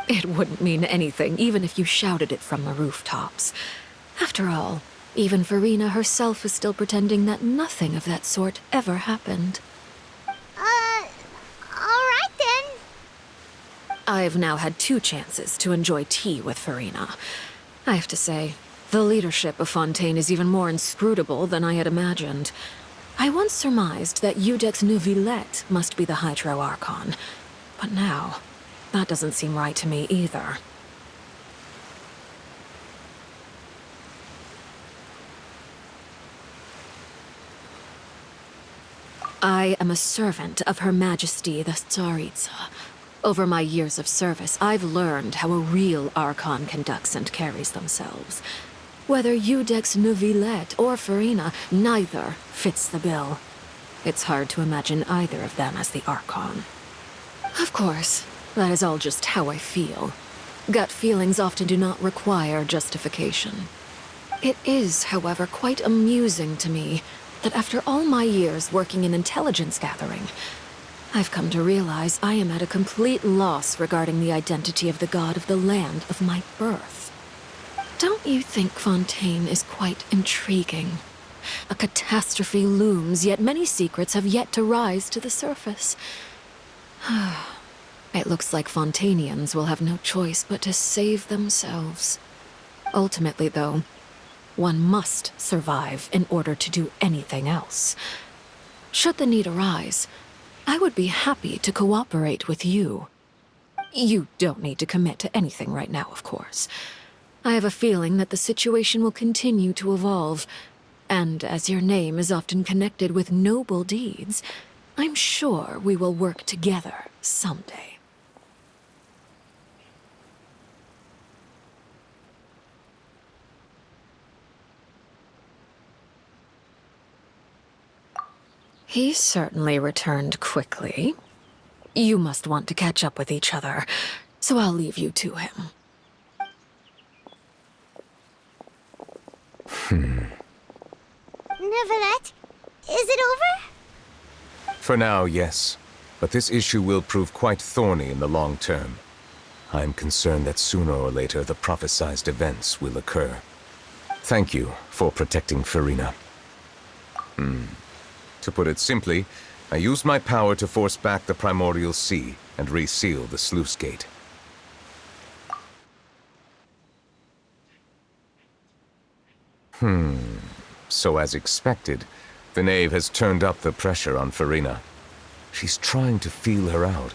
It wouldn't mean anything, even if you shouted it from the rooftops. After all, even Farina herself is still pretending that nothing of that sort ever happened. Alright then. I've now had 2 chances to enjoy tea with Farina. I have to say, the leadership of Fontaine is even more inscrutable than I had imagined. I once surmised that Iudex Neuvillette must be the Hydro Archon, but now, that doesn't seem right to me either. I am a servant of Her Majesty the Tsaritsa. Over my years of service, I've learned how a real Archon conducts and carries themselves. Whether Iudex Neuvillette or Farina, neither fits the bill. It's hard to imagine either of them as the Archon. Of course, that is all just how I feel. Gut feelings often do not require justification. It is, however, quite amusing to me that after all my years working in intelligence gathering, I've come to realize I am at a complete loss regarding the identity of the god of the land of my birth. Don't you think Fontaine is quite intriguing? A catastrophe looms, yet many secrets have yet to rise to the surface. It looks like Fontainians will have no choice but to save themselves. Ultimately, though, one must survive in order to do anything else. Should the need arise, I would be happy to cooperate with you. You don't need to commit to anything right now, of course. I have a feeling that the situation will continue to evolve, and as your name is often connected with noble deeds, I'm sure we will work together someday. He certainly returned quickly. You must want to catch up with each other, so I'll leave you to him. Neuvillette, is it over? For now, yes. But this issue will prove quite thorny in the long term. I'm concerned that sooner or later the prophesized events will occur. Thank you for protecting Farina. To put it simply, I used my power to force back the Primordial Sea and reseal the sluice gate. So as expected, the knave has turned up the pressure on Farina. She's trying to feel her out,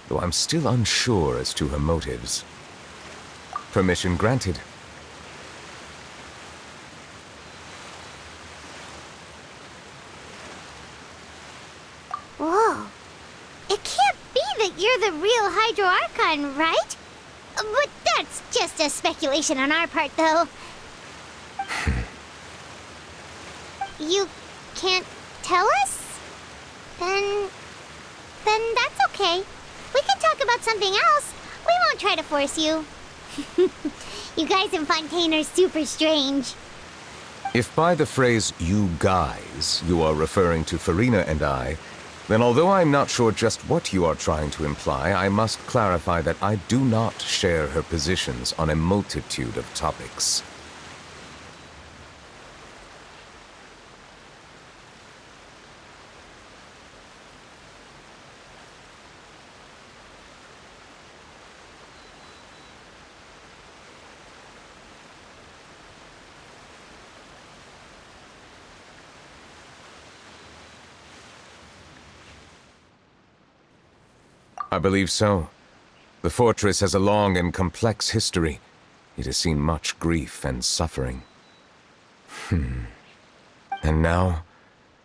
though I'm still unsure as to her motives. Permission granted. Whoa. It can't be that you're the real Hydro Archon, right? But that's just a speculation on our part, though. You can't tell us? Then that's okay. We can talk about something else. We won't try to force you. You guys in Fontaine are super strange. If by the phrase, "you guys," you are referring to Farina and I, then although I'm not sure just what you are trying to imply, I must clarify that I do not share her positions on a multitude of topics. I believe so. The fortress has a long and complex history. It has seen much grief and suffering. And now,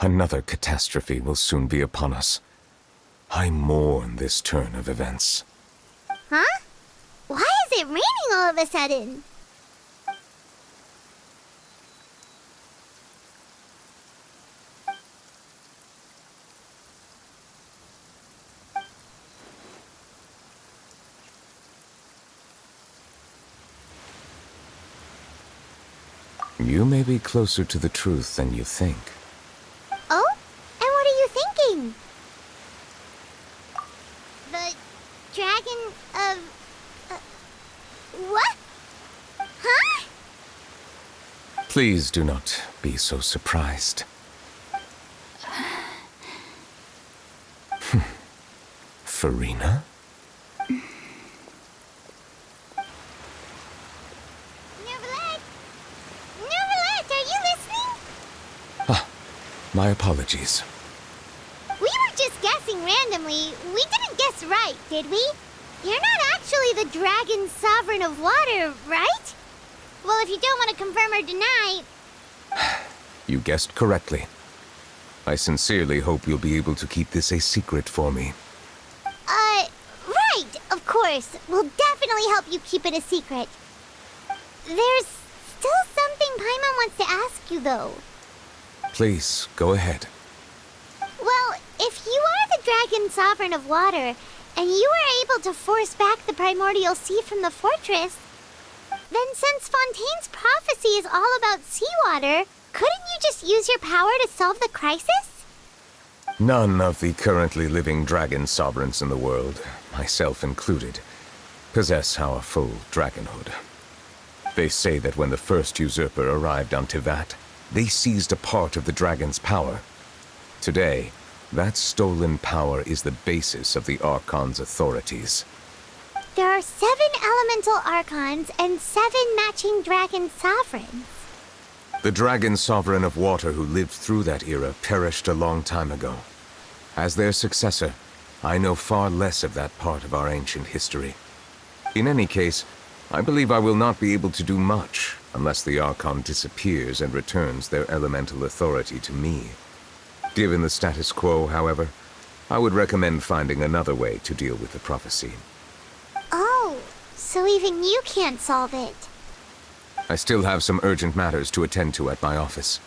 another catastrophe will soon be upon us. I mourn this turn of events. Huh? Why is it raining all of a sudden? You may be closer to the truth than you think. Oh? And what are you thinking? The dragon of... Please do not be so surprised. Farina? Neverlet! Neverlet, are you listening? My apologies. We were just guessing randomly. We didn't guess right, did we? You're not actually the Dragon Sovereign of Water, right? Well, if you don't want to confirm or deny... You guessed correctly. I sincerely hope you'll be able to keep this a secret for me. Right, of course. We'll definitely help you keep it a secret. There's still something Paimon wants to ask you, though. Please, go ahead. Well, if you are the Dragon Sovereign of Water, and you were able to force back the primordial sea from the fortress, then since Fontaine's prophecy is all about seawater, couldn't you just use your power to solve the crisis? None of the currently living dragon sovereigns in the world, myself included, possess our full dragonhood. They say that when the first usurper arrived on Tivat, they seized a part of the dragon's power. Today, that stolen power is the basis of the Archon's authorities. There are 7 elemental archons and 7 matching dragon sovereigns. The dragon sovereign of water who lived through that era perished a long time ago. As their successor, I know far less of that part of our ancient history. In any case, I believe I will not be able to do much unless the Archon disappears and returns their elemental authority to me. Given the status quo, however, I would recommend finding another way to deal with the prophecy. Oh, so even you can't solve it. I still have some urgent matters to attend to at my office.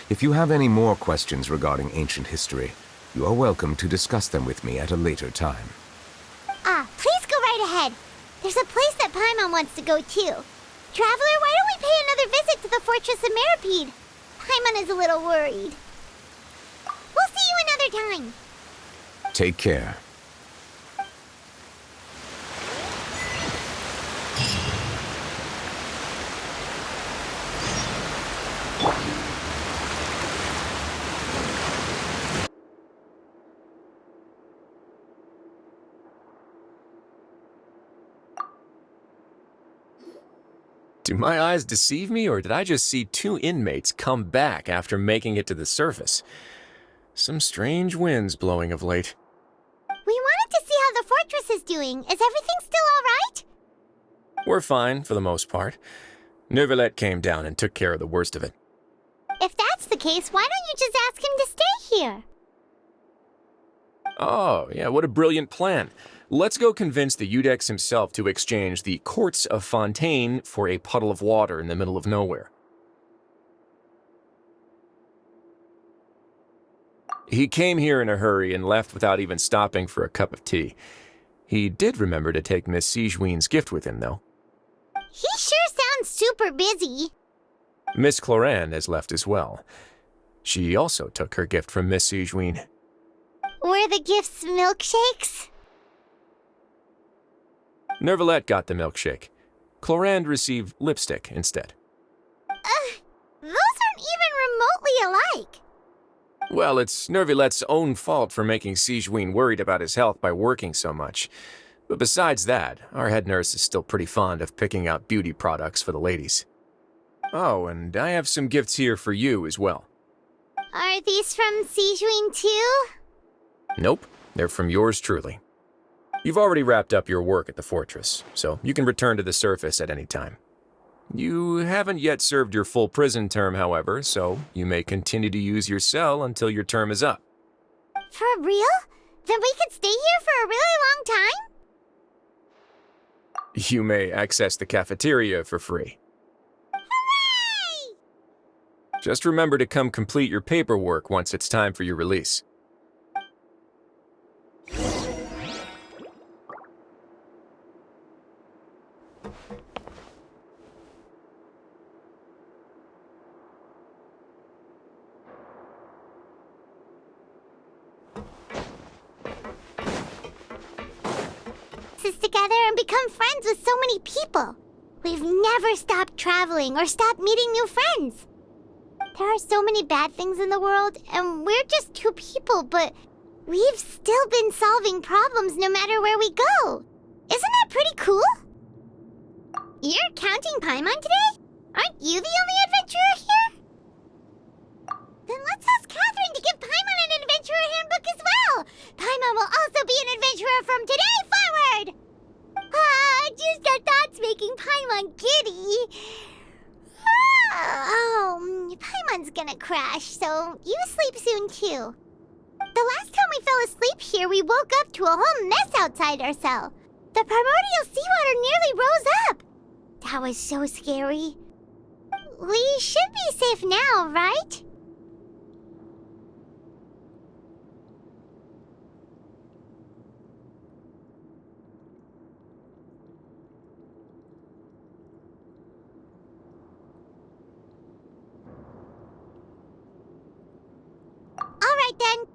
If you have any more questions regarding ancient history, you are welcome to discuss them with me at a later time. Please go right ahead. There's a place that Paimon wants to go too. Traveler, why don't we pay another visit to the Fortress of Meripede? Paimon is a little worried. We'll see you another time. Take care. Do my eyes deceive me, or did I just see 2 inmates come back after making it to the surface? Some strange winds blowing of late. We wanted to see how the fortress is doing. Is everything still all right? We're fine, for the most part. Neuvillette came down and took care of the worst of it. If that's the case, why don't you just ask him to stay here? Oh, yeah, what a brilliant plan. Let's go convince the Eudex himself to exchange the courts of Fontaine for a puddle of water in the middle of nowhere. He came here in a hurry and left without even stopping for a cup of tea. He did remember to take Miss Sigewinne's gift with him, though. He sure sounds super busy. Miss Clorande has left as well. She also took her gift from Miss Sigewinne. Were the gifts milkshakes? Neuvillette got the milkshake. Clorande received lipstick instead. Those aren't even remotely alike. Well, it's Neuvillette's own fault for making Sigewinne worried about his health by working so much. But besides that, our head nurse is still pretty fond of picking out beauty products for the ladies. Oh, and I have some gifts here for you as well. Are these from Sigewinne too? Nope, they're from yours truly. You've already wrapped up your work at the fortress, so you can return to the surface at any time. You haven't yet served your full prison term, however, so you may continue to use your cell until your term is up. For real? Then we could stay here for a really long time? You may access the cafeteria for free. Hooray! Just remember to come complete your paperwork once it's time for your release. Together and become friends with so many people. We've never stopped traveling or stopped meeting new friends. There are so many bad things in the world, and we're just two people, but we've still been solving problems no matter where we go. Isn't that pretty cool? You're counting Paimon today? Aren't you the only adventurer here? Then let's ask Catherine to give Paimon an adventurer handbook as well. Paimon will also be an adventurer from today forward. Just our thoughts making Paimon giddy. Paimon's gonna crash, so you sleep soon too. The last time we fell asleep here, we woke up to a whole mess outside our cell. The primordial seawater nearly rose up. That was so scary. We should be safe now, right? All right then.